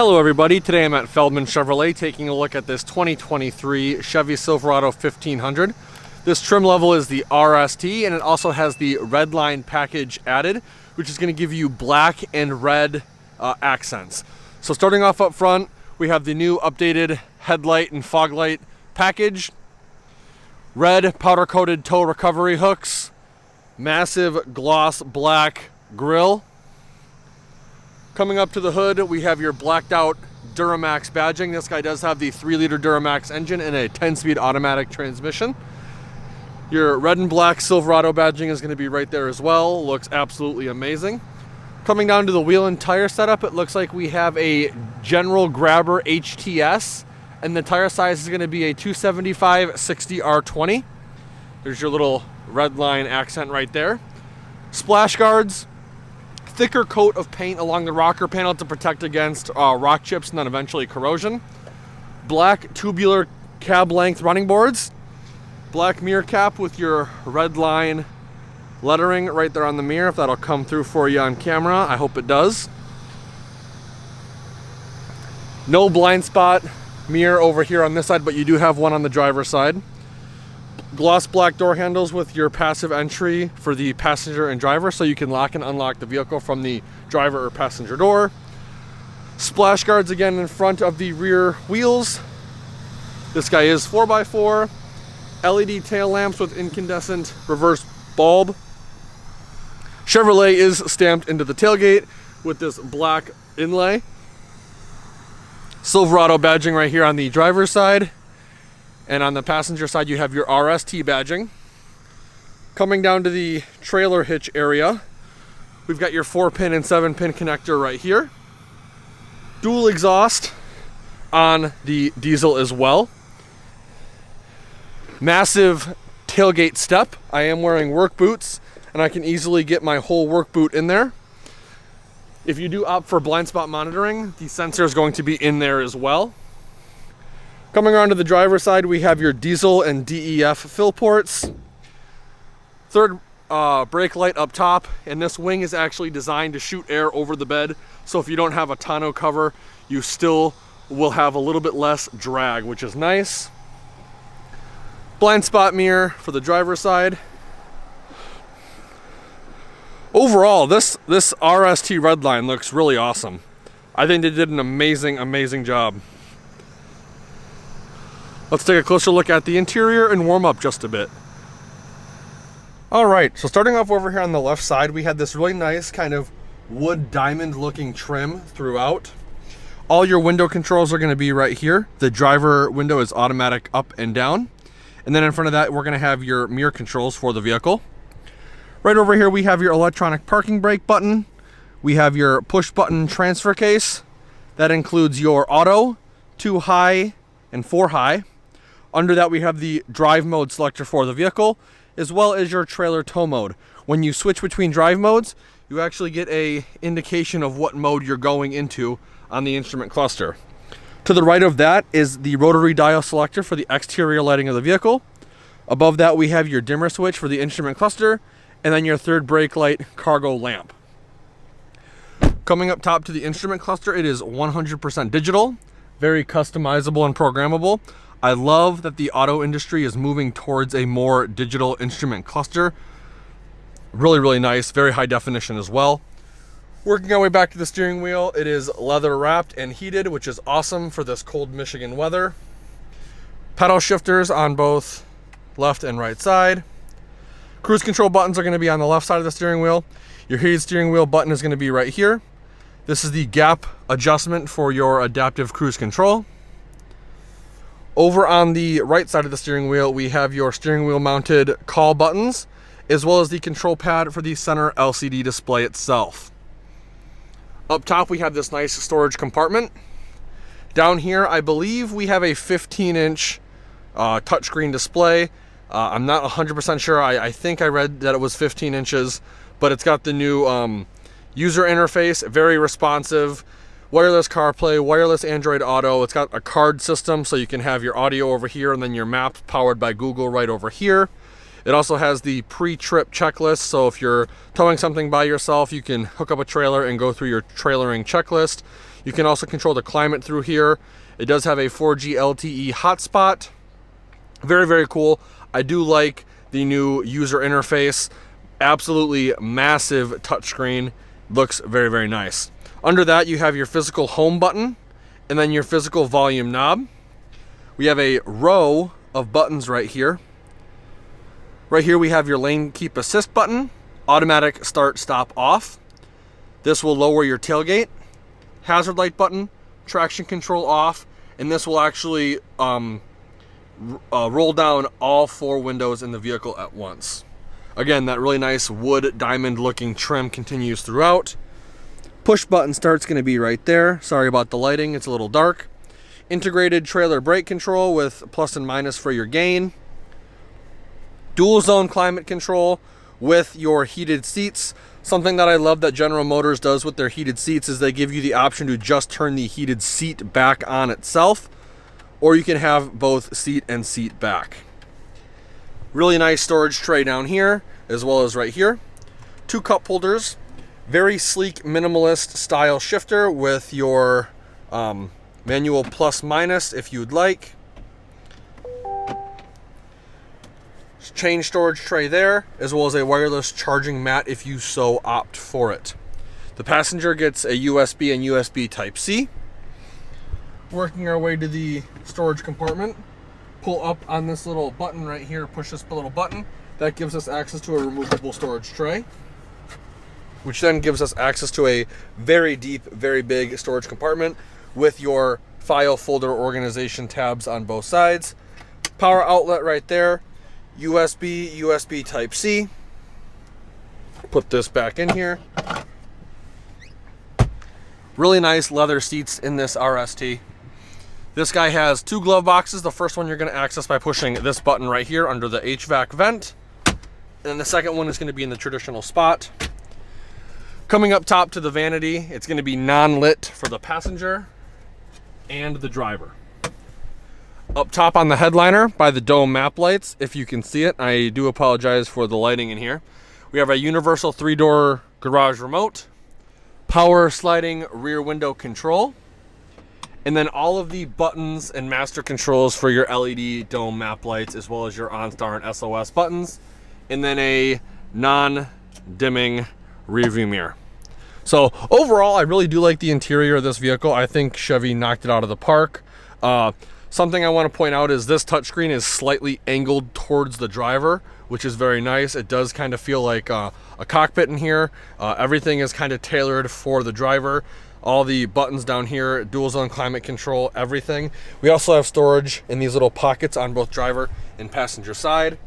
Hello everybody, today I'm at Feldman Chevrolet taking a look at this 2023 Chevy Silverado 1500. This trim level is the RST and it also has the Redline package added, which is going to give you black and red accents. So starting off up front, we have the new updated headlight and fog light package, red powder coated tow recovery hooks, massive gloss black grille. Coming up to the hood, we have your blacked out Duramax badging. This guy does have the 3-liter Duramax engine and a 10-speed automatic transmission. Your red and black Silverado badging is going to be right there as well. Looks absolutely amazing. Coming down to the wheel and tire setup, it looks like we have a General Grabber HTS, and the tire size is going to be a 275/60R20. There's your little Redline accent right there. Splash guards. Thicker coat of paint along the rocker panel to protect against rock chips and then eventually corrosion. Black tubular cab length running boards. Black mirror cap with your Redline lettering right there on the mirror. If that'll come through for you on camera, I hope it does. No blind spot mirror over here on this side, but you do have one on the driver's side. Gloss black door handles with your passive entry for the passenger and driver, so you can lock and unlock the vehicle from the driver or passenger door. Splash guards again in front of the rear wheels. This guy is 4x4. LED tail lamps with incandescent reverse bulb. Chevrolet is stamped into the tailgate with this black inlay. Silverado badging right here on the driver's side. And on the passenger side, you have your RST badging. Coming down to the trailer hitch area, we've got your 4-pin and 7-pin connector right here. Dual exhaust on the diesel as well. Massive tailgate step. I am wearing work boots, and I can easily get my whole work boot in there. If you do opt for blind spot monitoring, the sensor is going to be in there as well. Coming around to the driver's side, we have your diesel and DEF fill ports. Third brake light up top, and this wing is actually designed to shoot air over the bed. So if you don't have a tonneau cover, you still will have a little bit less drag, which is nice. Blind spot mirror for the driver's side. Overall, this RST Redline looks really awesome. I think they did an amazing job. Let's take a closer look at the interior and warm up just a bit. All right, so starting off over here on the left side, we had this really nice kind of wood diamond looking trim throughout. All your window controls are going to be right here. The driver window is automatic up and down. And then in front of that, we're going to have your mirror controls for the vehicle. Right over here, we have your electronic parking brake button. We have your push button transfer case. That includes your auto, 2 high, and 4 high. Under that, we have the drive mode selector for the vehicle, as well as your trailer tow mode. When you switch between drive modes, you actually get an indication of what mode you're going into on the instrument cluster. To the right of that is the rotary dial selector for the exterior lighting of the vehicle. Above that, we have your dimmer switch for the instrument cluster, and then your third brake light cargo lamp. Coming up top to the instrument cluster, it is 100% digital, very customizable and programmable. I love that the auto industry is moving towards a more digital instrument cluster. Really nice, very high definition as well. Working our way back to the steering wheel, it is leather wrapped and heated, which is awesome for this cold Michigan weather. Pedal shifters on both left and right side. Cruise control buttons are going to be on the left side of the steering wheel. Your heated steering wheel button is going to be right here. This is the gap adjustment for your adaptive cruise control. Over on the right side of the steering wheel, we have your steering wheel mounted call buttons, as well as the control pad for the center LCD display itself. Up top, we have this nice storage compartment. Down here, I believe we have a 15-inch touchscreen display. I'm not 100% sure. I think I read that it was 15 inches, but it's got the new user interface, very responsive. Wireless CarPlay, wireless Android Auto. It's got a card system, so you can have your audio over here and then your maps powered by Google right over here. It also has the pre-trip checklist, so if you're towing something by yourself, you can hook up a trailer and go through your trailering checklist. You can also control the climate through here. It does have a 4G LTE hotspot. Very, very cool. I do like the new user interface. Absolutely massive touchscreen. Looks very, very nice. Under that, you have your physical home button and then your physical volume knob. We have a row of buttons right here. Right here we have your lane keep assist button, automatic start stop off. This will lower your tailgate, hazard light button, traction control off, and this will actually roll down all 4 windows in the vehicle at once. Again, that really nice wood diamond looking trim continues throughout. Push button start's going to be right there. Sorry about the lighting, it's a little dark. Integrated trailer brake control with plus and minus for your gain. Dual zone climate control with your heated seats. Something that I love that General Motors does with their heated seats is they give you the option to just turn the heated seat back on itself, or you can have both seat and seat back. Really nice storage tray down here, as well as right here. 2 cup holders, very sleek minimalist style shifter with your manual plus minus if you'd like. Chain storage tray there, as well as a wireless charging mat if you so opt for it. The passenger gets a USB and USB Type-C. Working our way to the storage compartment, pull up on this little button right here, push this little button. That gives us access to a removable storage tray, which then gives us access to a very deep, very big storage compartment with your file folder organization tabs on both sides. Power outlet right there. USB, USB Type-C. Put this back in here. Really nice leather seats in this RST. This guy has 2 glove boxes. The first one you're going to access by pushing this button right here under the HVAC vent. And the second one is going to be in the traditional spot. Coming up top to the vanity, it's going to be non-lit for the passenger and the driver. Up top on the headliner by the dome map lights, if you can see it, I do apologize for the lighting in here. We have a universal 3-door garage remote, power sliding rear window control, and then all of the buttons and master controls for your LED dome map lights, as well as your OnStar and SOS buttons, and then a non-dimming rearview mirror. So overall, I really do like the interior of this vehicle. I think Chevy knocked it out of the park. Something I want to point out is this touchscreen is slightly angled towards the driver, which is very nice. It does kind of feel like a cockpit in here. Everything is kind of tailored for the driver. All the buttons down here, dual zone climate control, everything. We also have storage in these little pockets on both driver and passenger side.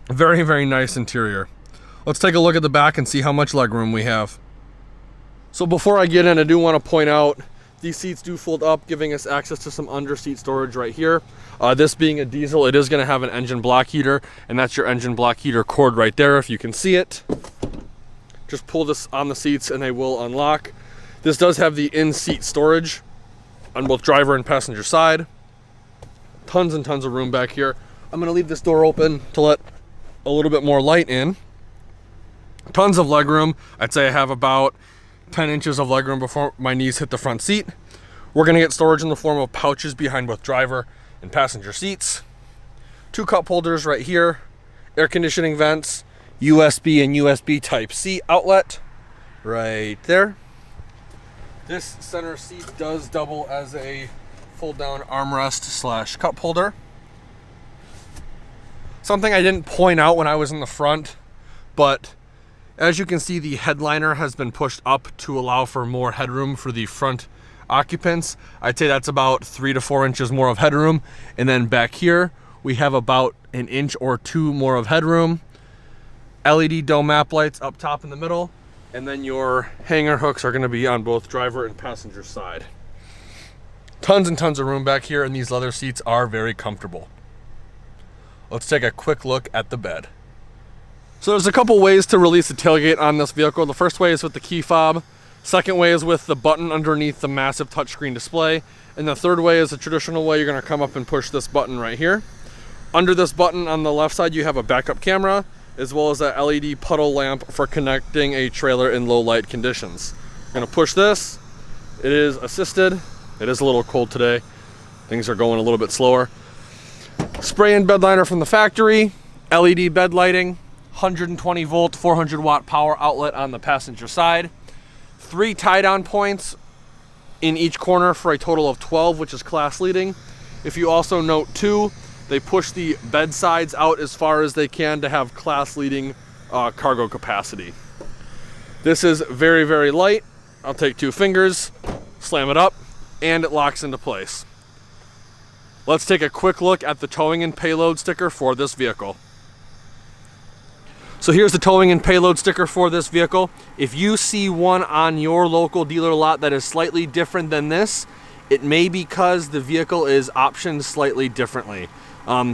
Very, very nice interior. Let's take a look at the back and see how much legroom we have. So before I get in, I do want to point out these seats do fold up, giving us access to some under seat storage right here. This being a diesel, it is going to have an engine block heater, and that's your engine block heater cord right there if you can see it. Just pull this on the seats and they will unlock. This does have the in-seat storage on both driver and passenger side. Tons and tons of room back here. I'm going to leave this door open to let a little bit more light in. Tons of legroom. I'd say I have about 10 inches of legroom before my knees hit the front seat. We're going to get storage in the form of pouches behind both driver and passenger seats. 2 cup holders right here. Air conditioning vents. USB and USB Type-C outlet right there. This center seat does double as a fold-down armrest / cup holder. Something I didn't point out when I was in the front, but as you can see, the headliner has been pushed up to allow for more headroom for the front occupants. I'd say that's about 3 to 4 inches more of headroom. And then back here, we have about 1 inch or 2 more of headroom. LED dome map lights up top in the middle. And then your hanger hooks are going to be on both driver and passenger side. Tons and tons of room back here, and these leather seats are very comfortable. Let's take a quick look at the bed. So there's a couple ways to release the tailgate on this vehicle. The first way is with the key fob. Second way is with the button underneath the massive touchscreen display. And the third way is the traditional way. You're going to come up and push this button right here. Under this button on the left side, you have a backup camera, as well as a LED puddle lamp for connecting a trailer in low light conditions. You're going to push this, It is assisted. It is a little cold today. Things are going a little bit slower. Spray-in bed liner from the factory. LED bed lighting. 120 volt, 400 watt power outlet on the passenger side. 3 tie-down points in each corner for a total of 12, which is class leading. If you also note too, they push the bed sides out as far as they can to have class leading cargo capacity. This is very, very light. I'll take 2 fingers, slam it up, and it locks into place. Let's take a quick look at the towing and payload sticker for this vehicle. So here's the towing and payload sticker for this vehicle. If you see one on your local dealer lot that is slightly different than this, it may be because the vehicle is optioned slightly differently.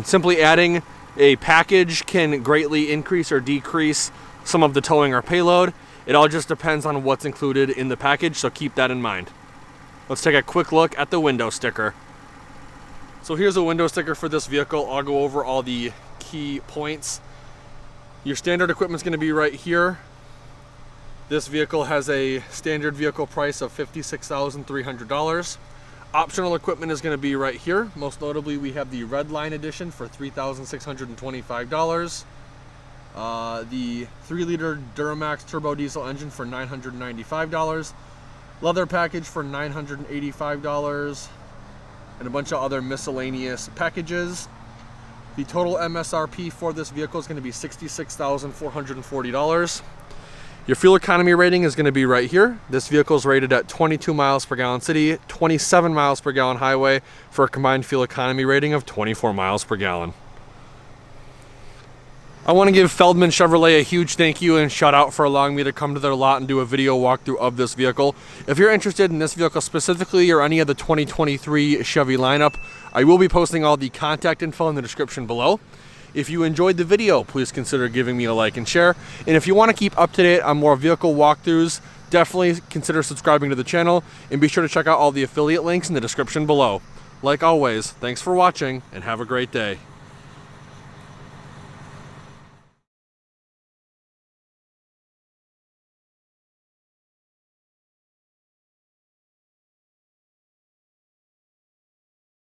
Simply adding a package can greatly increase or decrease some of the towing or payload. It all just depends on what's included in the package, so keep that in mind. Let's take a quick look at the window sticker. So here's a window sticker for this vehicle. I'll go over all the key points. Your standard equipment is going to be right here. This vehicle has a standard vehicle price of $56,300. Optional equipment is going to be right here. Most notably, we have the Redline edition for $3,625. The 3-liter Duramax turbo diesel engine for $995. Leather package for $985. And a bunch of other miscellaneous packages. The total MSRP for this vehicle is going to be $66,440. Your fuel economy rating is going to be right here. This vehicle is rated at 22 miles per gallon city, 27 miles per gallon highway, for a combined fuel economy rating of 24 miles per gallon. I want to give Feldman Chevrolet a huge thank you and shout out for allowing me to come to their lot and do a video walkthrough of this vehicle. If you're interested in this vehicle specifically or any of the 2023 Chevy lineup, I will be posting all the contact info in the description below. If you enjoyed the video, please consider giving me a like and share. And if you want to keep up to date on more vehicle walkthroughs, definitely consider subscribing to the channel and be sure to check out all the affiliate links in the description below. Like always, thanks for watching and have a great day.